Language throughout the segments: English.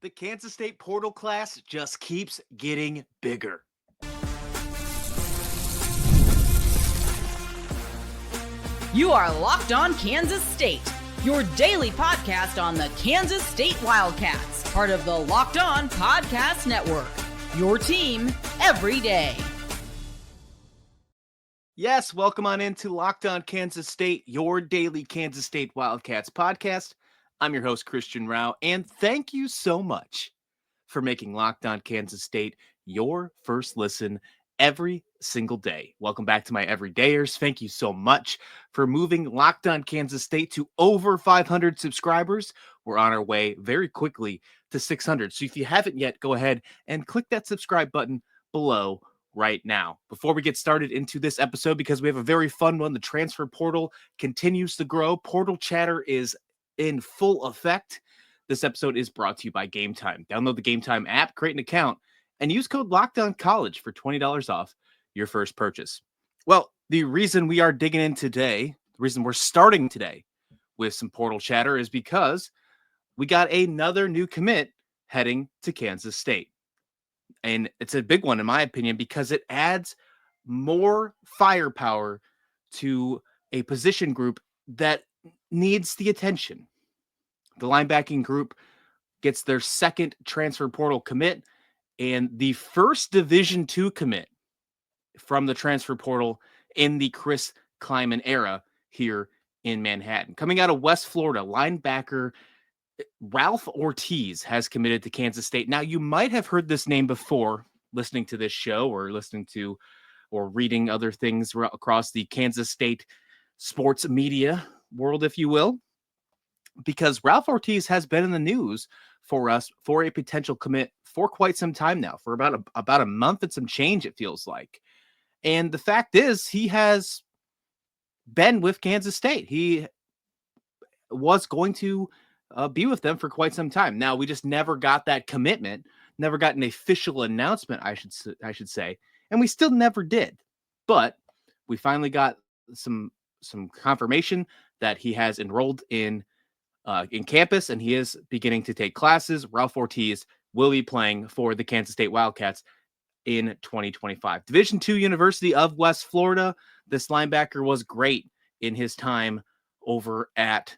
The Kansas State portal class just keeps getting bigger. You are Locked On Kansas State, your daily podcast on the Kansas State Wildcats, part of the Locked On Podcast Network, your team every day. Yes, welcome on into Locked On Kansas State, your daily Kansas State Wildcats podcast. I'm your host, Christian Rauh, and thank you so much for making Locked On Kansas State your first listen every single day. Welcome back to my everydayers. Thank you so much for moving Locked On Kansas State to over 500 subscribers. We're on our way very quickly to 600. So if you haven't yet, go ahead and click that subscribe button below right now. Before we get started into this episode, because we have a very fun one, the transfer portal continues to grow. Portal chatter is in full effect. This episode is brought to you by Game Time. Download the Game Time app, create an account, and use code LOCKEDONCollege for $20 off your first purchase. Well, the reason we are digging in today, the reason we're starting today with some portal chatter is because we got another new commit heading to Kansas State. And it's a big one, in my opinion, because it adds more firepower to a position group that needs the attention. The linebacking group gets their second transfer portal commit and the first Division II commit from the transfer portal in the Chris Klieman era here in Manhattan. Coming out of West Florida, linebacker Ralph Ortiz has committed to Kansas State. Now, you might have heard this name before listening to this show or listening to or reading other things across the Kansas State sports media world, if you will, because Ralph Ortiz has been in the news for us for a potential commit for quite some time now, for about a month and some change, it feels like. And the fact is, he has been with Kansas State. He was going to be with them for quite some time. Now, we just never got that commitment, never got an official announcement, I should say, and we still never did. But we finally got some confirmation that he has enrolled in campus, and he is beginning to take classes. Ralph Ortiz will be playing for the Kansas State Wildcats in 2025. Division II University of West Florida. This linebacker was great in his time over at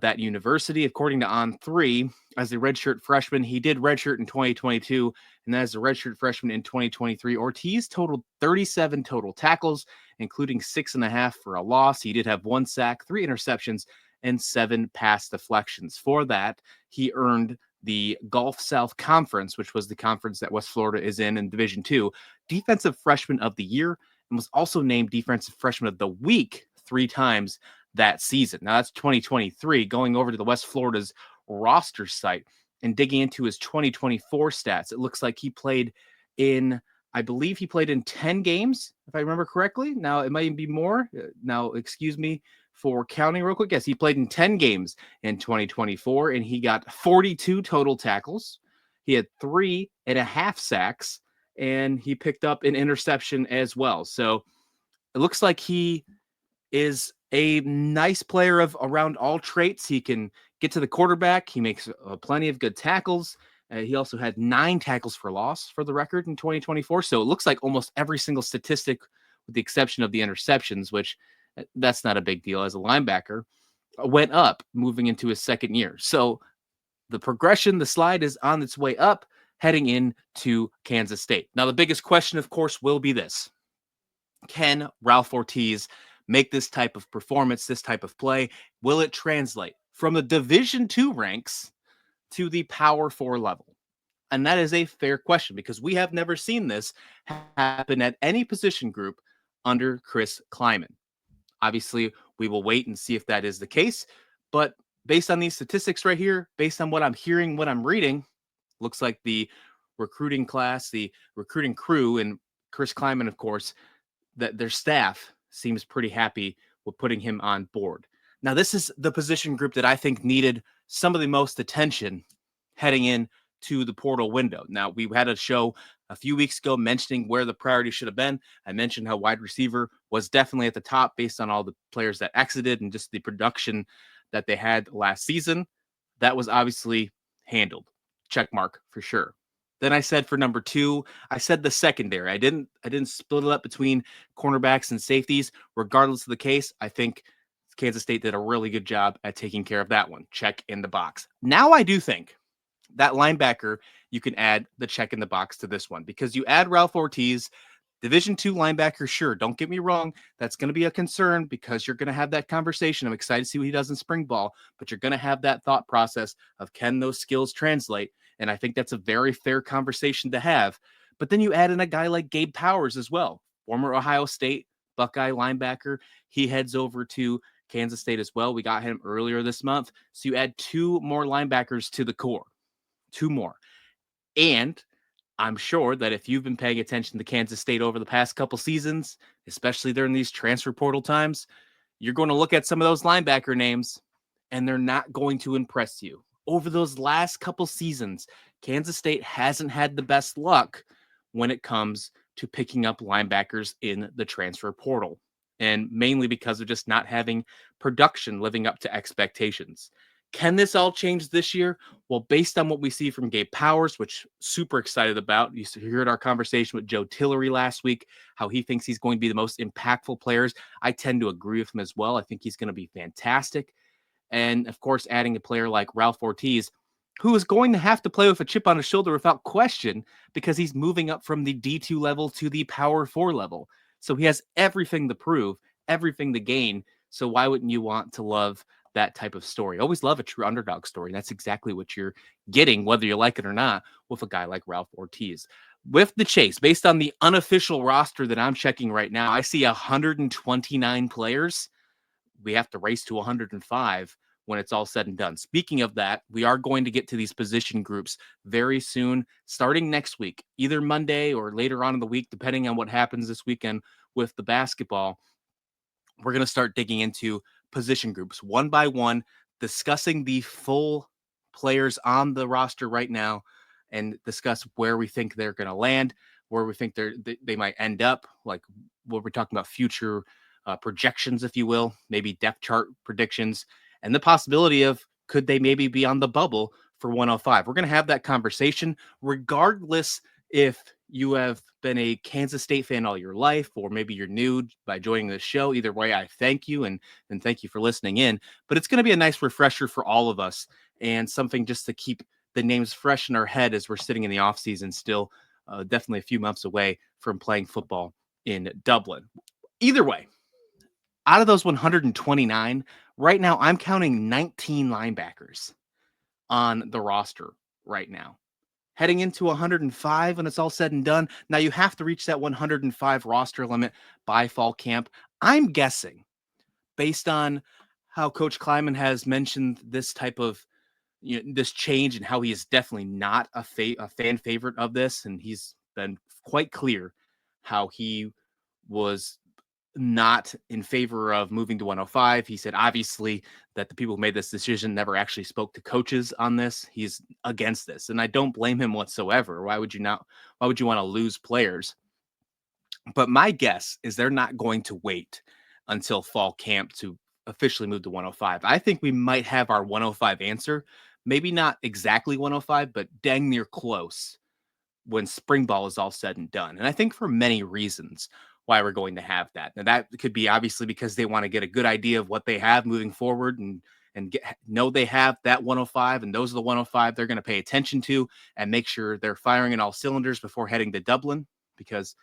that university. According to On3, as a redshirt freshman, he did redshirt in 2022, and as a redshirt freshman in 2023, Ortiz totaled 37 total tackles, including 6.5 for a loss. He did have 1 sack, 3 interceptions, and 7 pass deflections. For that, he earned the Gulf South Conference, which was the conference that West Florida is in Division II, Defensive Freshman of the Year, and was also named Defensive Freshman of the Week 3 times that season. Now, that's 2023. Going over to the West Florida's roster site and digging into his 2024 stats, it looks like he played in, I believe he played in 10 games, if I remember correctly. Now, it might be more. Now, excuse me for counting real quick. Yes, he played in 10 games in 2024, and he got 42 total tackles. He had 3.5 sacks, and he picked up an interception as well. So it looks like he is a nice player of around all traits. He can get to the quarterback. He makes plenty of good tackles. He also had 9 tackles for loss for the record in 2024. So it looks like almost every single statistic, with the exception of the interceptions, which that's not a big deal as a linebacker, went up moving into his second year. So the progression, the slide is on its way up heading into Kansas State. Now, the biggest question, of course, will be this. Can Ralph Ortiz make this type of performance, this type of play? Will it translate from the Division II ranks to the Power 4 level? And that is a fair question because we have never seen this happen at any position group under Chris Klieman. Obviously, we will wait and see if that is the case. But based on these statistics right here, based on what I'm hearing, what I'm reading, looks like the recruiting class, the recruiting crew, and Chris Klieman, of course, that their staff seems pretty happy with putting him on board. Now, this is the position group that I think needed some of the most attention heading in to the portal window. Now, we had a show a few weeks ago mentioning where the priority should have been. I mentioned how wide receiver was definitely at the top based on all the players that exited and just the production that they had last season. That was obviously handled. check mark for sure. Then I said for number 2, I said the secondary. I didn't split it up between cornerbacks and safeties. Regardless of the case, I think Kansas State did a really good job at taking care of that one. Check in the box. Now I do think that linebacker, you can add the check in the box to this one because you add Ralph Ortiz, Division II linebacker. Sure, don't get me wrong. That's going to be a concern because you're going to have that conversation. I'm excited to see what he does in spring ball, but you're going to have that thought process of can those skills translate? And I think that's a very fair conversation to have. But then you add in a guy like Gabe Powers as well, former Ohio State Buckeye linebacker. He heads over to Kansas State as well. We got him earlier this month. So you add 2 more linebackers to the core. 2 more. And I'm sure that if you've been paying attention to Kansas State over the past couple seasons, especially during these transfer portal times, you're going to look at some of those linebacker names and they're not going to impress you. Over those last couple seasons, Kansas State hasn't had the best luck when it comes to picking up linebackers in the transfer portal, and mainly because of just not having production living up to expectations. Can this all change this year? Well, based on what we see from Gabe Powers, which super excited about. You heard our conversation with Joe Tillery last week, how he thinks he's going to be the most impactful players. I tend to agree with him as well. I think he's going to be fantastic. And of course, adding a player like Ralph Ortiz, who is going to have to play with a chip on his shoulder without question, because he's moving up from the D2 level to the Power 4 level. So he has everything to prove, everything to gain. So why wouldn't you want to love that type of story? Always love a true underdog story. And that's exactly what you're getting, whether you like it or not, with a guy like Ralph Ortiz. With the chase, based on the unofficial roster that I'm checking right now, I see 129 players. We have to race to 105 when it's all said and done. Speaking of that, we are going to get to these position groups very soon, starting next week, either Monday or later on in the week, depending on what happens this weekend with the basketball. We're going to start digging into position groups one by one, discussing the full players on the roster right now and discuss where we think they're going to land, where we think they might end up, like what we're talking about, future projections, if you will, maybe depth chart predictions, and the possibility of could they maybe be on the bubble for 105. We're going to have that conversation regardless if you have been a Kansas State fan all your life, or maybe you're new by joining this show. Either way, I thank you and thank you for listening in. But it's going to be a nice refresher for all of us and something just to keep the names fresh in our head as we're sitting in the off season, still definitely a few months away from playing football in Dublin. Either way, out of those 129, right now I'm counting 19 linebackers on the roster right now. Heading into 105 when it's all said and done. Now you have to reach that 105 roster limit by fall camp. I'm guessing, based on how Coach Kleiman has mentioned this type of, this change and how he is definitely not a fan favorite of this. And he's been quite clear how he was not in favor of moving to 105. He said, obviously, that the people who made this decision never actually spoke to coaches on this. He's against this. And I don't blame him whatsoever. Why would you want to lose players? But my guess is they're not going to wait until fall camp to officially move to 105. I think we might have our 105 answer. Maybe not exactly 105, but dang near close when spring ball is all said and done. And I think for many reasons why we're going to have that. Now that could be obviously because they want to get a good idea of what they have moving forward and know they have that 105, and those are the 105 they're going to pay attention to and make sure they're firing in all cylinders before heading to Dublin, because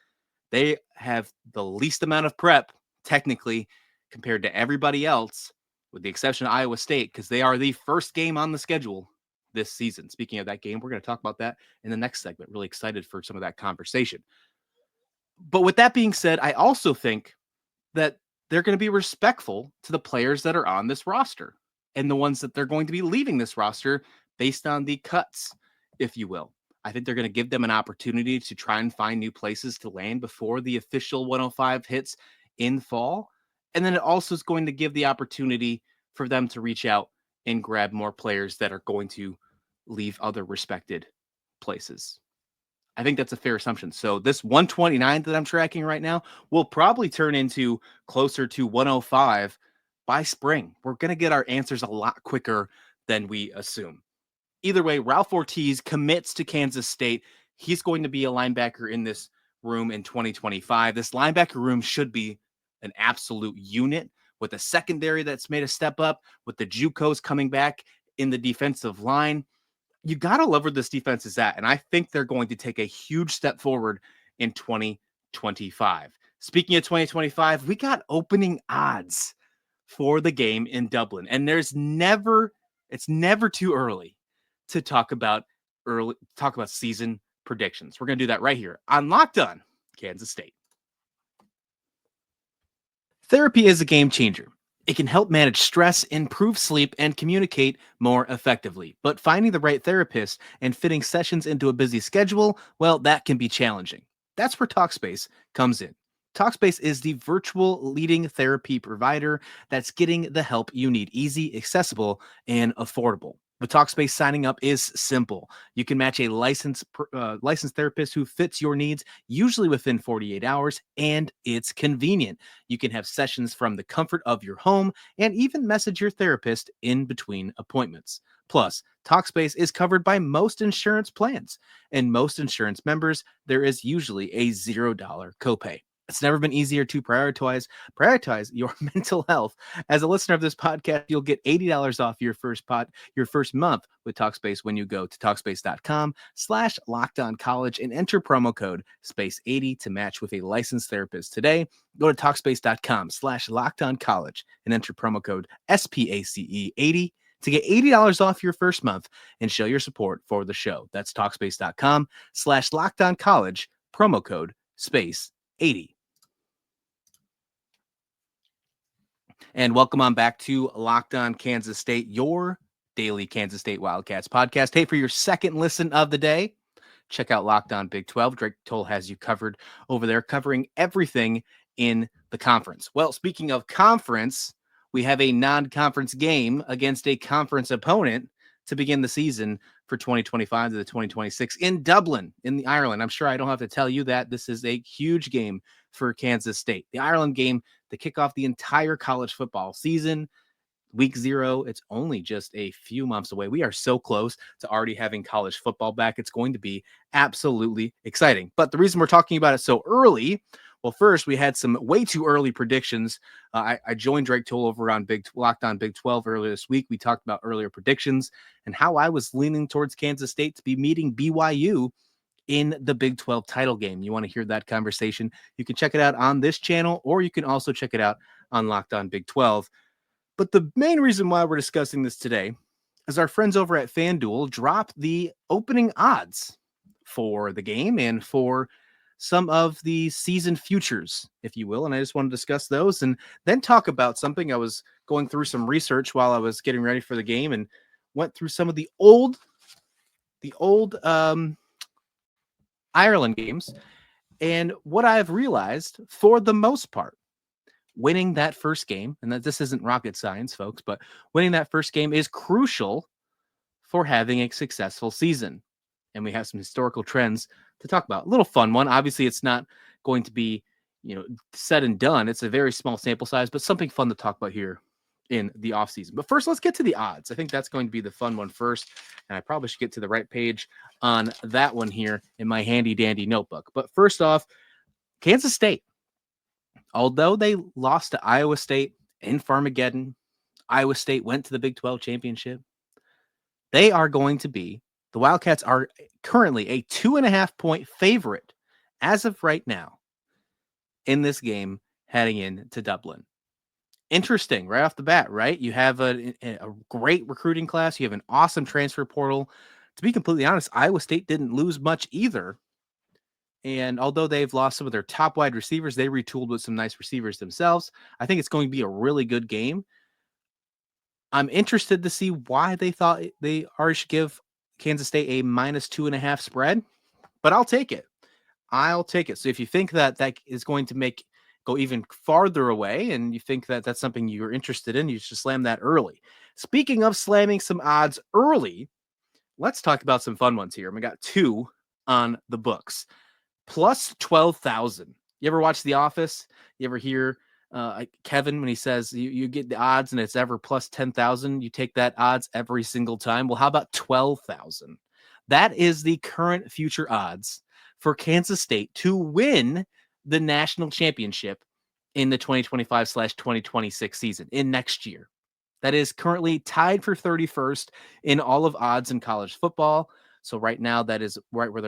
they have the least amount of prep technically compared to everybody else, with the exception of Iowa State, because they are the first game on the schedule this season. Speaking of that game, we're going to talk about that in the next segment. Really excited for some of that conversation. But with that being said, I also think that they're going to be respectful to the players that are on this roster and the ones that they're going to be leaving this roster based on the cuts, if you will. I think they're going to give them an opportunity to try and find new places to land before the official 105 hits in fall. And then it also is going to give the opportunity for them to reach out and grab more players that are going to leave other respected places. I think that's a fair assumption. So this 129 that I'm tracking right now will probably turn into closer to 105 by spring. We're going to get our answers a lot quicker than we assume. Either way, Ralph Ortiz commits to Kansas State. He's going to be a linebacker in this room in 2025. This linebacker room should be an absolute unit with a secondary that's made a step up, with the JUCOs coming back in the defensive line. You got to love where this defense is at. And I think they're going to take a huge step forward in 2025. Speaking of 2025, we got opening odds for the game in Dublin. And it's never too early to talk about season predictions. We're going to do that right here on Locked On Kansas State. Therapy is a game changer. It can help manage stress, improve sleep, and communicate more effectively. But finding the right therapist and fitting sessions into a busy schedule, well, that can be challenging. That's where Talkspace comes in. Talkspace is the virtual leading therapy provider that's getting the help you need, easy, accessible, and affordable. With Talkspace, signing up is simple. You can match a licensed therapist who fits your needs, usually within 48 hours, and it's convenient. You can have sessions from the comfort of your home and even message your therapist in between appointments. Plus, Talkspace is covered by most insurance plans, and most insurance members, there is usually a $0 copay. It's never been easier to prioritize your mental health. As a listener of this podcast, you'll get $80 off your first month with Talkspace when you go to Talkspace.com/LockedOnCollege and enter promo code SPACE80 to match with a licensed therapist today. Go to Talkspace.com/LockedOnCollege and enter promo code SPACE80 to get $80 off your first month and show your support for the show. That's Talkspace.com/LockedOnCollege, promo code SPACE80. And welcome on back to Locked On Kansas State, your daily Kansas State Wildcats podcast. Hey, for your second listen of the day, check out Locked On Big 12. Drake Toll has you covered over there, covering everything in the conference. Well, speaking of conference, we have a non-conference game against a conference opponent to begin the season for 2025 to the 2026 in Dublin, in the Ireland. I'm sure I don't have to tell you that this is a huge game for Kansas State. The Ireland game to kick off the entire college football season. Week 0, it's only just a few months away. We are so close to already having college football back. It's going to be absolutely exciting. But the reason we're talking about it so early, well, first, we had some way too early predictions. I joined Drake Toll over on Locked On Big 12 earlier this week. We talked about earlier predictions and how I was leaning towards Kansas State to be meeting BYU in the Big 12 title game. You want to hear that conversation? You can check it out on this channel, or you can also check it out on Locked On Big 12. But the main reason why we're discussing this today is our friends over at FanDuel dropped the opening odds for the game and for some of the season futures, if you will. And I just want to discuss those and then talk about something. I was going through some research while I was getting ready for the game and went through some of the old Ireland games. And what I've realized, for the most part, winning that first game, and that this isn't rocket science, folks, but winning that first game is crucial for having a successful season. And we have some historical trends to talk about. A little fun one. Obviously, it's not going to be, said and done. It's a very small sample size, but something fun to talk about here in the offseason. But first, let's get to the odds. I think that's going to be the fun one first. And I probably should get to the right page on that one here in my handy dandy notebook. But first off, Kansas State. Although they lost to Iowa State in Farmageddon, Iowa State went to the Big 12 championship. The Wildcats are currently a 2.5-point favorite as of right now in this game heading into Dublin. Interesting right off the bat, right? You have a great recruiting class. You have an awesome transfer portal. To be completely honest, Iowa State didn't lose much either. And although they've lost some of their top wide receivers, they retooled with some nice receivers themselves. I think it's going to be a really good game. I'm interested to see why they thought they already should give Kansas State a -2.5 spread, but I'll take it. So if you think that is going to go even farther away and you think that that's something you're interested in, you should slam that early. Speaking of slamming some odds early, let's talk about some fun ones here. We got 2 on the books. Plus 12,000. You ever watch The Office? You ever hear Kevin, when he says you get the odds and it's ever plus 10,000, you take that odds every single time. Well, how about 12,000? That is the current future odds for Kansas State to win the national championship in the 2025/2026 season in next year. That is currently tied for 31st in all of odds in college football. So right now, that is right where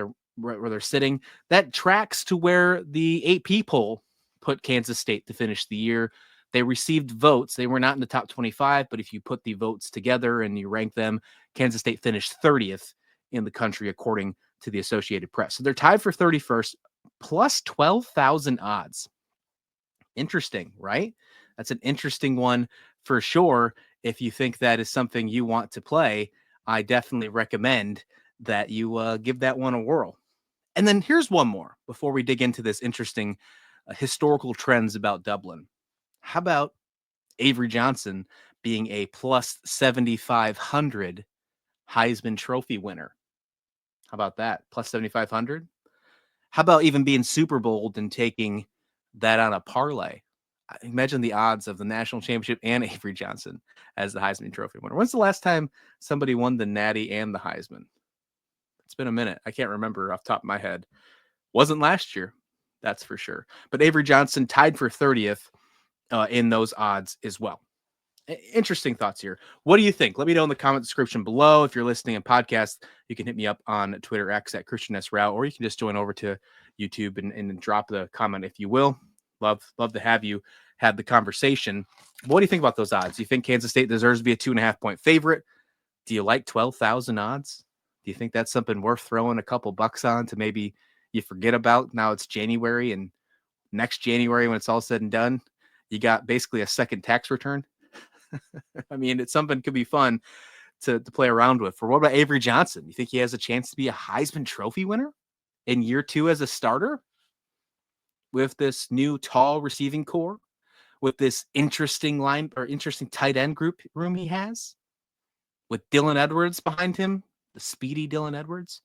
they're sitting. That tracks to where the AP poll put Kansas State to finish the year. They received votes. They were not in the top 25, but if you put the votes together and you rank them, Kansas State finished 30th in the country, according to the Associated Press. So they're tied for 31st, plus 12,000 odds. Interesting, right? That's an interesting one for sure. If you think that is something you want to play, I definitely recommend that you give that one a whirl. And then here's one more before we dig into this interesting historical trends about Dublin. How about Avery Johnson being a plus 7,500 Heisman Trophy winner? How about that? Plus 7,500? How about even being super bold and taking that on a parlay? Imagine the odds of the national championship and Avery Johnson as the Heisman Trophy winner. When's the last time somebody won the Natty and the Heisman? It's been a minute. I can't remember off the top of my head. Wasn't last year, that's for sure. But Avery Johnson tied for 30th in those odds as well. Interesting thoughts here. What do you think? Let me know in the comment description below. If you're listening in podcast, you can hit me up on Twitter X at Christian S. Rauh, or you can just join over to YouTube and drop the comment if you will. Love to have you have the conversation. What do you think about those odds? Do you think Kansas State deserves to be a 2.5-point favorite? Do you like 12,000 odds? Do you think that's something worth throwing a couple bucks on to maybe you forget about? Now it's January, and next January when it's all said and done, you got basically a second tax return. I mean, it's something could be fun to play around with. For what about Avery Johnson? You think he has a chance to be a Heisman Trophy winner in year 2 as a starter with this new tall receiving core, with this interesting tight end room he has, with Dylan Edwards behind him, the speedy Dylan Edwards?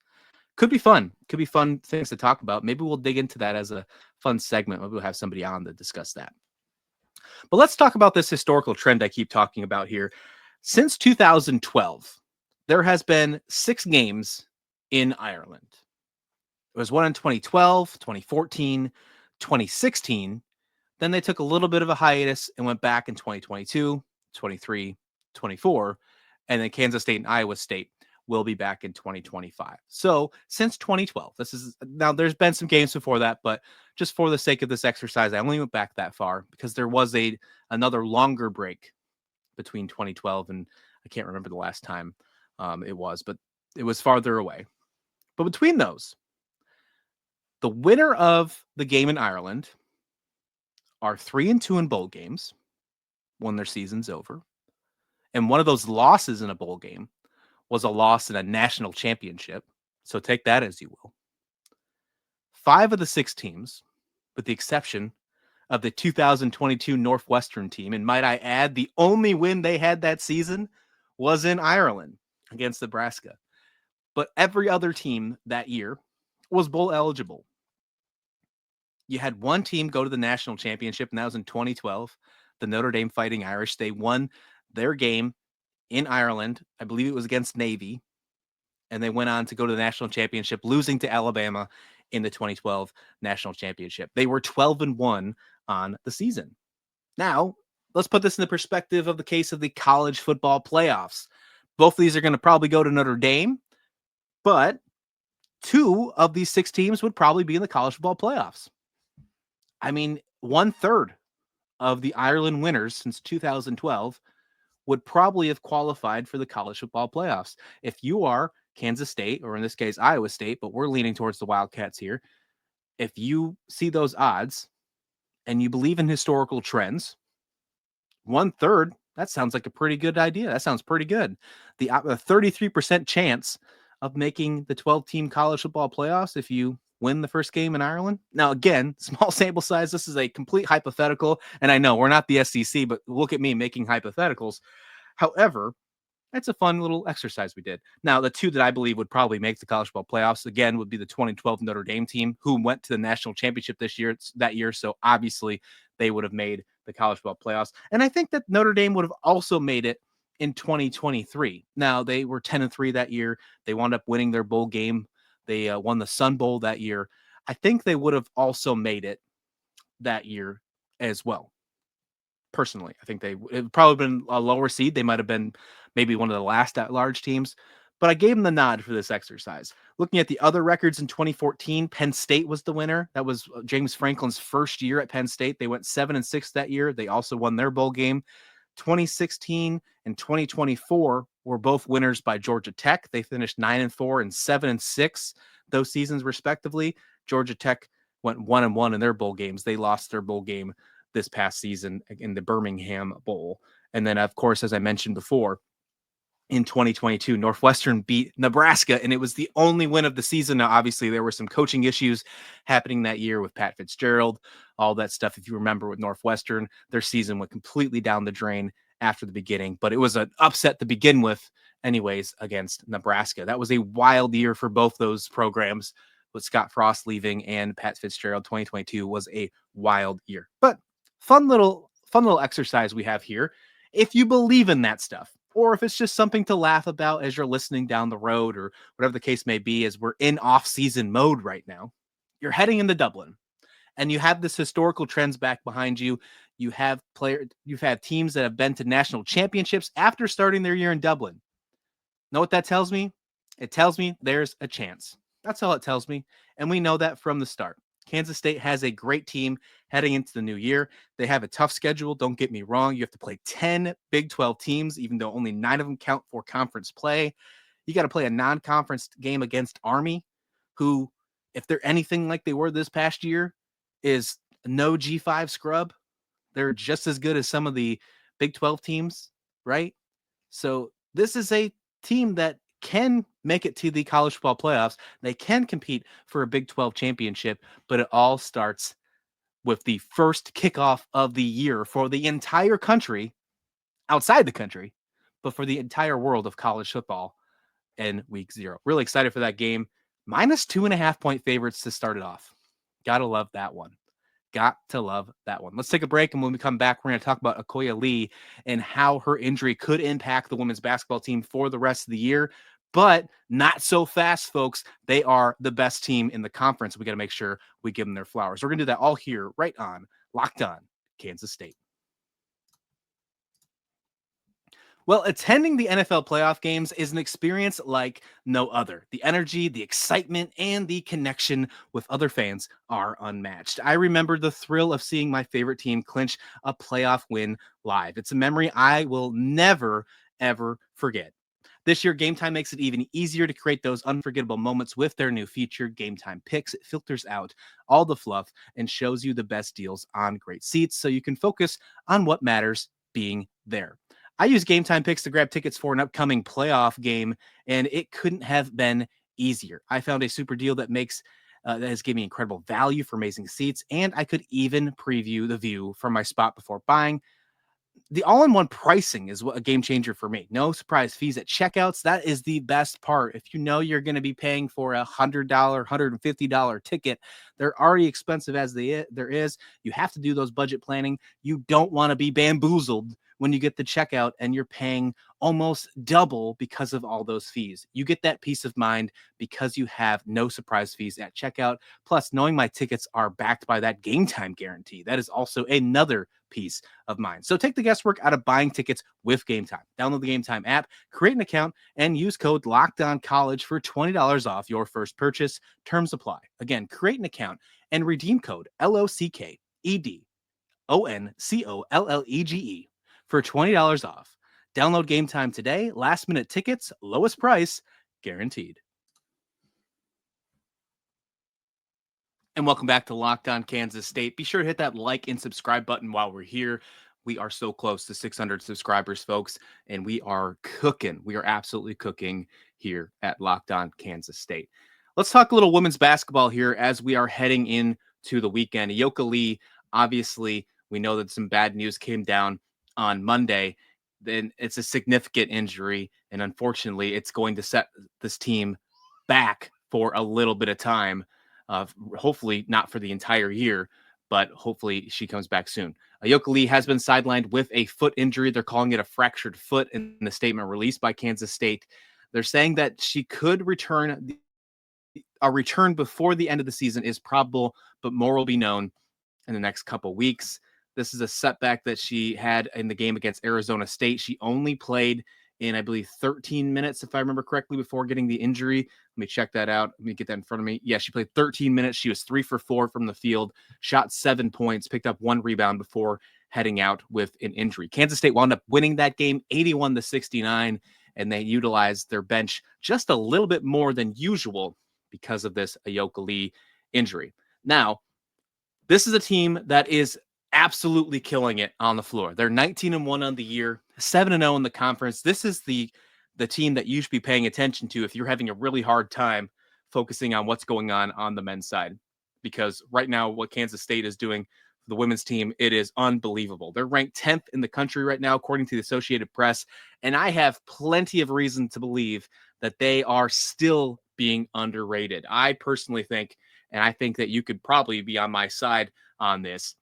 Could be fun. Could be fun things to talk about. Maybe we'll dig into that as a fun segment. Maybe we'll have somebody on to discuss that. But let's talk about this historical trend I keep talking about here. Since 2012, there has been 6 games in Ireland. It was one in 2012, 2014, 2016. Then they took a little bit of a hiatus and went back in 2022, 23, 24. And then Kansas State and Iowa State will be back in 2025. So since 2012, now there's been some games before that, but just for the sake of this exercise, I only went back that far because there was another longer break between 2012 and I can't remember the last time it was, but it was farther away. But between those, the winner of the game in Ireland are 3-2 in bowl games when their season's over. And one of those losses in a bowl game was a loss in a national championship. So take that as you will. 5 of the 6 teams, with the exception of the 2022 Northwestern team, and might I add, the only win they had that season was in Ireland against Nebraska. But every other team that year was bowl eligible. You had one team go to the national championship, and that was in 2012, the Notre Dame Fighting Irish. They won their game in Ireland. I believe it was against Navy. And they went on to go to the national championship, losing to Alabama in the 2012 national championship. They were 12-1 on the season. Now, let's put this in the perspective of the case of the college football playoffs. Both of these are going to probably go to Notre Dame, but 2 of these 6 teams would probably be in the college football playoffs. I mean, 1/3 of the Ireland winners since 2012 would probably have qualified for the college football playoffs. If you are Kansas State, or in this case, Iowa State, but we're leaning towards the Wildcats here. If you see those odds and you believe in historical trends, 1/3, that sounds like a pretty good idea. That sounds pretty good. The 33% chance of making the 12-team college football playoffs if you win the first game in Ireland. Now, again, small sample size. This is a complete hypothetical. And I know we're not the SEC, but look at me making hypotheticals. However, that's a fun little exercise we did. Now, the 2 that I believe would probably make the college football playoffs, again, would be the 2012 Notre Dame team, who went to the national championship that year. So obviously they would have made the college football playoffs. And I think that Notre Dame would have also made it in 2023. Now, they were 10-3 that year. They wound up winning their bowl game. They won the Sun Bowl that year. I think they would have also made it that year as well. Personally, I think it would probably been a lower seed. They might have been maybe one of the last at-large teams, but I gave them the nod for this exercise. Looking at the other records in 2014, Penn State was the winner. That was James Franklin's first year at Penn State. They went 7-6 that year. They also won their bowl game. 2016 and 2024 were both winners by Georgia Tech. They finished 9-4 and 7-6 those seasons respectively. Georgia Tech went 1-1 in their bowl games. They lost their bowl game this past season in the Birmingham Bowl. And then, of course, as I mentioned before, in 2022, Northwestern beat Nebraska, and it was the only win of the season. Now, obviously, there were some coaching issues happening that year with Pat Fitzgerald, all that stuff. If you remember with Northwestern, their season went completely down the drain after the beginning, but it was an upset to begin with anyways against Nebraska. That was a wild year for both those programs with Scott Frost leaving and Pat Fitzgerald. 2022 was a wild year, but fun little exercise we have here. If you believe in that stuff, or if it's just something to laugh about as you're listening down the road or whatever the case may be, as we're in off-season mode right now, you're heading into Dublin and you have this historical trends back behind you. You've had teams that have been to national championships after starting their year in Dublin. Know what that tells me? It tells me there's a chance. That's all it tells me. And we know that from the start. Kansas State has a great team heading into the new year. They have a tough schedule. Don't get me wrong. You have to play 10 Big 12 teams, even though only 9 of them count for conference play. You got to play a non-conference game against Army, who, if they're anything like they were this past year, is no G5 scrub. They're just as good as some of the Big 12 teams, right? So this is a team that can make it to the college football playoffs. They can compete for a Big 12 championship, but it all starts with the first kickoff of the year for the entire country, outside the country, but for the entire world of college football in week 0. Really excited for that game. -2.5-point favorites to start it off. Gotta love that one. Got to love that one. Let's take a break, and when we come back, we're going to talk about Ayoka Lee and how her injury could impact the women's basketball team for the rest of the year. But not so fast, folks. They are the best team in the conference. We got to make sure we give them their flowers. We're going to do that all here, right on Locked On Kansas State. Well, attending the NFL playoff games is an experience like no other. The energy, the excitement, and the connection with other fans are unmatched. I remember the thrill of seeing my favorite team clinch a playoff win live. It's a memory I will never, ever forget. This year, Game Time makes it even easier to create those unforgettable moments with their new feature, Game Time Picks. It filters out all the fluff and shows you the best deals on great seats so you can focus on what matters, being there. I use Game Time Picks to grab tickets for an upcoming playoff game, and it couldn't have been easier. I found a super deal that has given me incredible value for amazing seats, and I could even preview the view from my spot before buying. The all-in-one pricing is a game changer for me. No surprise fees at checkouts. That is the best part. If you know you're going to be paying for a $100, $150 ticket, they're already expensive as there is. You have to do those budget planning. You don't want to be bamboozled when you get the checkout and you're paying almost double because of all those fees. You get that peace of mind because you have no surprise fees at checkout. Plus, knowing my tickets are backed by that Game Time guarantee. That is also another peace of mind. So take the guesswork out of buying tickets with Game Time. Download the Game Time app, create an account, and use code LOCKEDONCollege for $20 off your first purchase. Terms apply. Again, create an account and redeem code LOCKEDONCOLLEGE for $20 off. Download Game Time today. Last minute tickets, lowest price, guaranteed. And welcome back to Locked On Kansas State. Be sure to hit that like and subscribe button while we're here. We are so close to 600 subscribers, folks, and we are cooking. We are absolutely cooking here at Locked On Kansas State. Let's talk a little women's basketball here as we are heading into the weekend. Ayoka Lee, obviously, we know that some bad news came down on Monday. Then it's a significant injury, and unfortunately, it's going to set this team back for a little bit of time. Hopefully not for the entire year, but hopefully she comes back soon. Ayoka Lee has been sidelined with a foot injury. They're calling it a fractured foot in the statement released by Kansas State. They're saying that she could return. A return before the end of the season is probable, but more will be known in the next couple weeks. This is a setback that she had in the game against Arizona State. She only played in, I believe, 13 minutes, if I remember correctly, before getting the injury. Let me check that out. Let me get that in front of me. Yeah, she played 13 minutes. She was 3 for 4 from the field, shot 7 points, picked up 1 rebound before heading out with an injury. Kansas State wound up winning that game 81-69, and they utilized their bench just a little bit more than usual because of this Ayoka Lee injury. Now, this is a team that is absolutely killing it on the floor. They're 19-1 on the year, 7-0 in the conference. This is the team that you should be paying attention to if you're having a really hard time focusing on what's going on the men's side. Because right now, what Kansas State is doing for the women's team, it is unbelievable. They're ranked 10th in the country right now, according to the Associated Press. And I have plenty of reason to believe that they are still being underrated. I personally think, and I think that you could probably be on my side on this,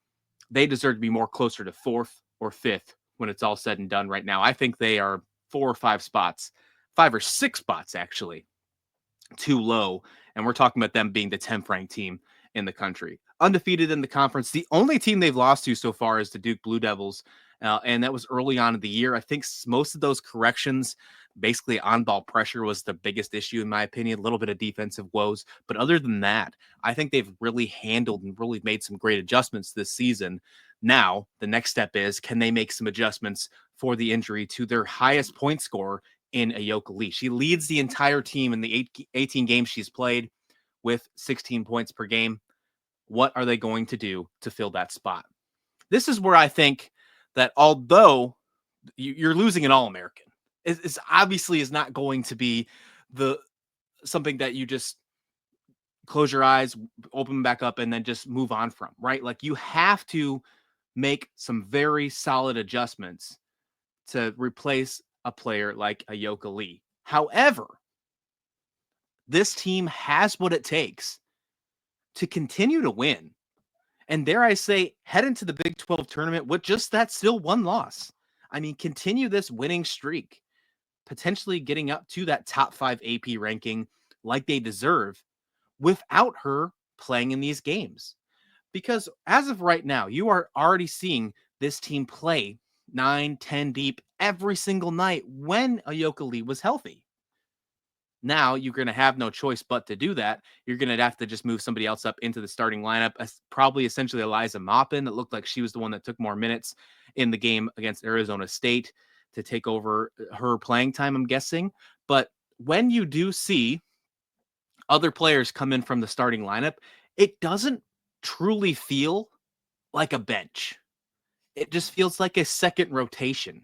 they deserve to be more closer to 4th or 5th when it's all said and done right now. I think they are 4 or 5 spots, 5 or 6 spots actually, too low. And we're talking about them being the 10th ranked team in the country. Undefeated in the conference. The only team they've lost to so far is the Duke Blue Devils. And that was early on in the year. I think most of those corrections, basically on-ball pressure was the biggest issue, in my opinion. A little bit of defensive woes. But other than that, I think they've really handled and really made some great adjustments this season. Now, the next step is, can they make some adjustments for the injury to their highest point scorer in Ayoka Lee? She leads the entire team in the 18 games she's played with 16 points per game. What are they going to do to fill that spot? This is where I think that although you're losing an All-American, it obviously is not going to be something that you just close your eyes, open them back up, and then just move on from, right? Like, you have to make some very solid adjustments to replace a player like Ayoka Lee. However, this team has what it takes to continue to win. And dare I say, head into the Big 12 tournament with just that still 1 loss. I mean, continue this winning streak, potentially getting up to that top 5 AP ranking like they deserve without her playing in these games. Because as of right now, you are already seeing this team play 9-10 deep every single night when Ayoka Lee was healthy. Now you're going to have no choice but to do that. You're going to have to just move somebody else up into the starting lineup, probably essentially Eliza Maupin. It looked like she was the one that took more minutes in the game against Arizona State to take over her playing time, I'm guessing. But when you do see other players come in from the starting lineup, it doesn't truly feel like a bench. It just feels like a second rotation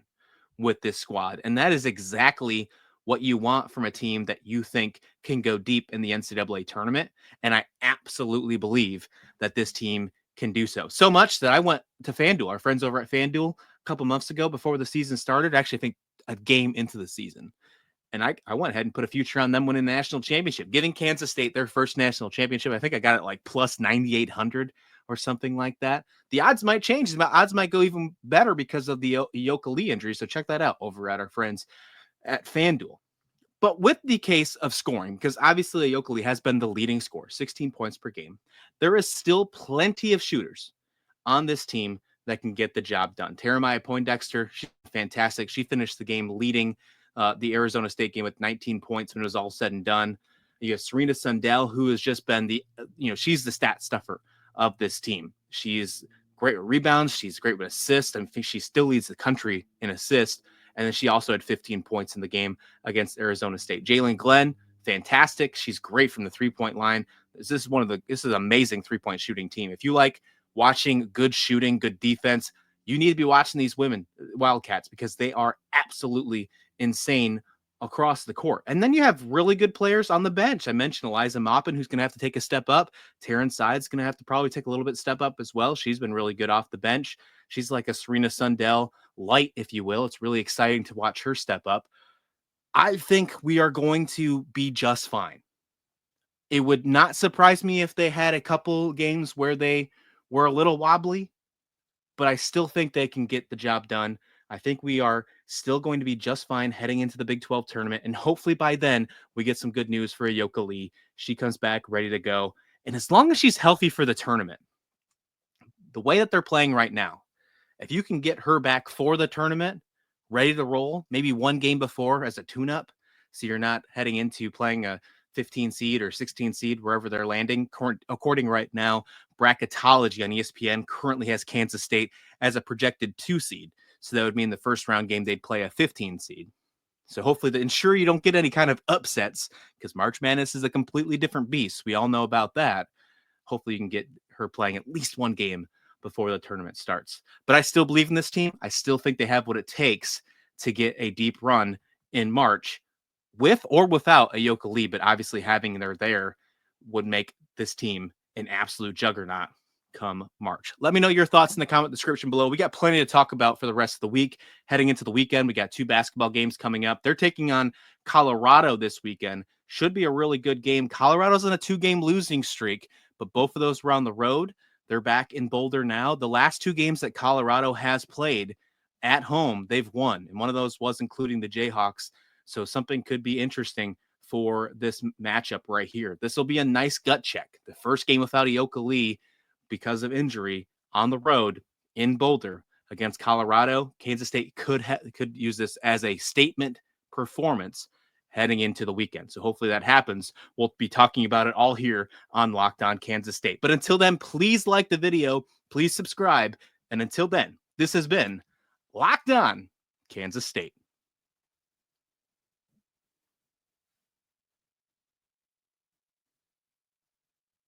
with this squad. And that is exactly what you want from a team that you think can go deep in the NCAA tournament. And I absolutely believe that this team can do so. So much that I went to FanDuel, our friends over at FanDuel, a couple months ago before the season started, actually I think a game into the season. And I went ahead and put a future on them winning the national championship, giving Kansas State their first national championship. I think I got it like plus 9,800 or something like that. The odds might change. The odds might go even better because of the Ayoka Lee injury. So check that out over at our friends at FanDuel. But with the case of scoring, because obviously Ayoka Lee has been the leading scorer, 16 points per game, there is still plenty of shooters on this team that can get the job done. Jeremiah Poindexter, she's fantastic. She finished the game leading the Arizona State game with 19 points when it was all said and done. You have Serena Sundell, who has just been she's the stat stuffer of this team. She's great with rebounds. She's great with assists. I think she still leads the country in assists. And then she also had 15 points in the game against Arizona State. Jalen Glenn, fantastic. She's great from the 3-point line. This is an amazing 3-point shooting team. If you like watching good shooting, good defense, you need to be watching these women Wildcats because they are absolutely insane across the court. And then you have really good players on the bench. I mentioned Eliza Maupin, who's going to have to take a step up. Taryn Side's going to have to probably take a little bit step up as well. She's been really good off the bench. She's like a Serena Sundell light, if you will. It's really exciting to watch her step up. I think we are going to be just fine. It would not surprise me if they had a couple games where they were a little wobbly, but I still think they can get the job done. I think we are still going to be just fine heading into the Big 12 tournament. And hopefully by then we get some good news for Ayoka Lee. She comes back ready to go. And as long as she's healthy for the tournament, the way that they're playing right now, if you can get her back for the tournament, ready to roll, maybe one game before as a tune-up, so you're not heading into playing a 15 seed or 16 seed, wherever they're landing. According right now, bracketology on ESPN currently has Kansas State as a projected 2 seed. So that would mean the first round game, they'd play a 15 seed. So hopefully to ensure you don't get any kind of upsets, because March Madness is a completely different beast. We all know about that. Hopefully you can get her playing at least one game before the tournament starts. But I still believe in this team. I still think they have what it takes to get a deep run in March, with or without Ayoka Lee. But obviously having her there would make this team an absolute juggernaut come March. Let me know your thoughts in the comment description below. We got plenty to talk about for the rest of the week. Heading into the weekend, we got 2 basketball games coming up. They're taking on Colorado this weekend. Should be a really good game. Colorado's on a 2-game losing streak, but both of those were on the road. They're back in Boulder now. The last 2 games that Colorado has played at home, they've won. And one of those was including the Jayhawks. So something could be interesting for this matchup right here. This will be a nice gut check. The first game without Ayoka Lee because of injury on the road in Boulder against Colorado. Kansas State could use this as a statement performance heading into the weekend. So hopefully that happens. We'll be talking about it all here on Locked On Kansas State. But until then, please like the video, please subscribe. And until then, this has been Locked On Kansas State.